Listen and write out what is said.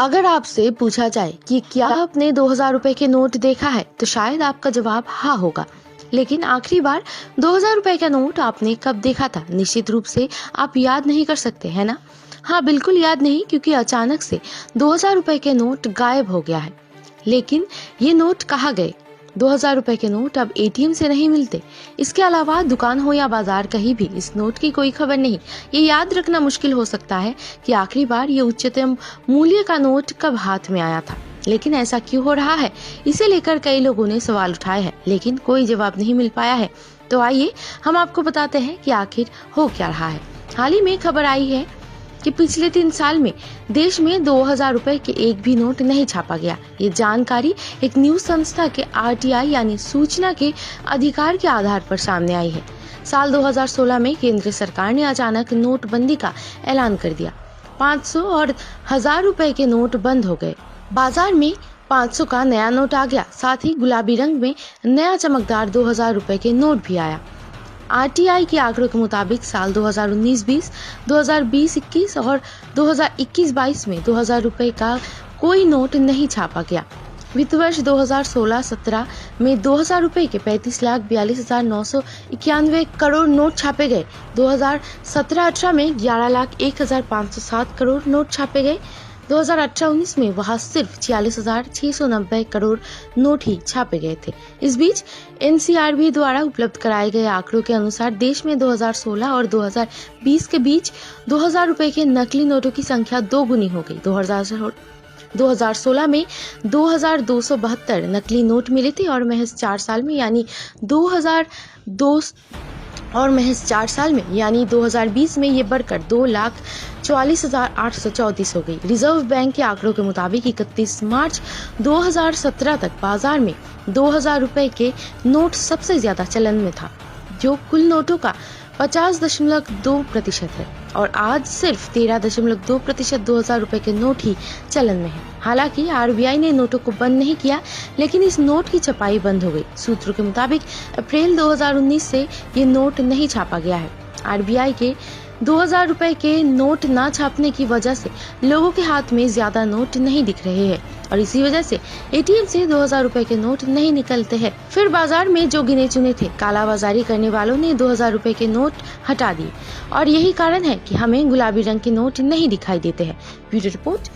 अगर आपसे पूछा जाए कि क्या आपने 2000 रुपए के नोट देखा है, तो शायद आपका जवाब हाँ होगा। लेकिन आखिरी बार 2000 रुपए का नोट आपने कब देखा था, निश्चित रूप से आप याद नहीं कर सकते, है ना? हाँ, बिल्कुल याद नहीं, क्योंकि अचानक से 2000 रुपए के नोट गायब हो गया है। लेकिन ये नोट कहाँ गए? 2000 रुपए के नोट अब एटीएम से नहीं मिलते। इसके अलावा दुकान हो या बाजार, कहीं भी इस नोट की कोई खबर नहीं। ये याद रखना मुश्किल हो सकता है कि आखिरी बार ये उच्चतम मूल्य का नोट कब हाथ में आया था। लेकिन ऐसा क्यों हो रहा है, इसे लेकर कई लोगों ने सवाल उठाए हैं, लेकिन कोई जवाब नहीं मिल पाया है। तो आइए हम आपको बताते हैं कि आखिर हो क्या रहा है। हाल ही में खबर आई है कि पिछले 3 साल में देश में 2000 रुपए के एक भी नोट नहीं छापा गया। ये जानकारी एक न्यूज संस्था के आरटीआई यानी सूचना के अधिकार के आधार पर सामने आई है। साल 2016 में केंद्र सरकार ने अचानक नोटबंदी का ऐलान कर दिया। 500 और 1000 रुपए के नोट बंद हो गए। बाजार में 500 का नया नोट आ गया, साथ ही गुलाबी रंग में नया चमकदार 2000 रुपए के नोट भी आया। आरटीआई के आंकड़ों के मुताबिक साल 2019-20, 2020-21 और 2021-22 में 2000 रुपए का कोई नोट नहीं छापा गया। वित्त वर्ष 2016-17 में 2000 रुपए के 35,42,991 करोड़ नोट छापे गए। 2017-18 में 11,01,507 करोड़ नोट छापे गए। 2018-19 में वहां सिर्फ 46,690 करोड़ नोट ही छापे गए थे। इस बीच एनसीआरबी द्वारा उपलब्ध कराए गए आंकड़ों के अनुसार देश में 2016 और 2020 के बीच 2000 रुपए के नकली नोटों की संख्या 2 गुनी हो गई। 2016 में 2272 नकली नोट मिले थे और महज 4 साल में यानी 2020 में ये बढ़कर 2,44,834 हो गई। रिजर्व बैंक के आंकड़ों के मुताबिक 31 मार्च 2017 तक बाजार में 2000 रुपए के नोट सबसे ज्यादा चलन में था, जो कुल नोटों का 50.2% है, और आज सिर्फ 13.2% 2000 रुपए के नोट ही चलन में है। हालांकि आरबीआई ने नोटों को बंद नहीं किया, लेकिन इस नोट की छपाई बंद हो गई। सूत्रों के मुताबिक अप्रैल 2019 से ये नोट नहीं छापा गया है। आरबीआई के 2000 रुपए के नोट ना छापने की वजह से लोगों के हाथ में ज्यादा नोट नहीं दिख रहे हैं, और इसी वजह से एटीएम से 2000 रुपए के नोट नहीं निकलते हैं। फिर बाजार में जो गिने चुने थे, कालाबाजारी करने वालों ने 2000 रुपए के नोट हटा दिए, और यही कारण है कि हमें गुलाबी रंग के नोट नहीं दिखाई देते हैं। Bureau report.